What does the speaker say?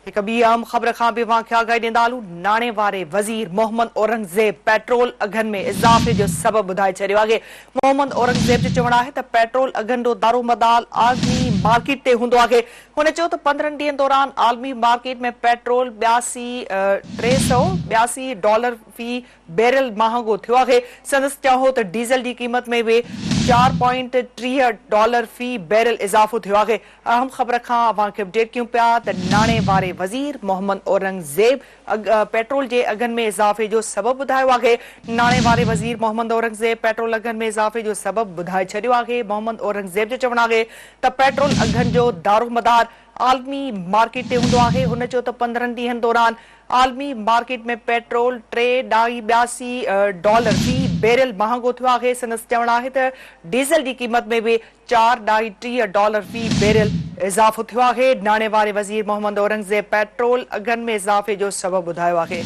एक ॿी अहम ख़बर खां बि वाक़िया ॻाल्हाईंदालू। नाणे वारे वज़ीर मोहम्मद औरंगज़ेब पेट्रोल अघनि में इज़ाफ़े जो सबबु ॿुधाए छॾियो आहे। मोहम्मद औरंगज़ेब जो चवणु आहे त पेट्रोल अघनि जो दारोमदार आलमी मार्केट ते हूंदो आहे। हुन चयो त 15 ॾींहनि दौरान आलमी मार्केट में पेट्रोल $382 फी बैरल महांगो थियो आहे। संदसि चयो त डीज़ल जी क़ीमत में बि $4.30 फी बैरल इज़ाफ़ो थियो आहे। अहम ख़बर खां अवांखे अपडेट कयूं पिया त नाणे वारे वज़ीर मोहम्मद औरंगज़ेब पेट्रोल जे अघनि में इज़ाफ़े जो सबबु ॿुधायो आहे। नाणे वारे वज़ीर मोहम्मद औरंगज़ेब पेट्रोल अघनि में इज़ाफ़े जो सबबु ॿुधाए छॾियो आहे। मोहम्मद औरंगज़ेब जो चवणु आहे त पेट्रोल अघनि जो दारोमदार आलमी मार्केट ते हूंदो आहे। हुन चयो त 15 ॾींहनि दौरान आलमी मार्केट में पेट्रोल $3.82 फी बैरल महांगो थियो आहे। संदसि चवणु आहे त डीज़ल जी क़ीमत में बि $4.30 फी बैरल इज़ाफ़ो थियो आहे। नाणे वारे वज़ीर मोहम्मद औरंगज़ेब पेट्रोल अघनि में इज़ाफ़े जो सबबु ॿुधायो आहे।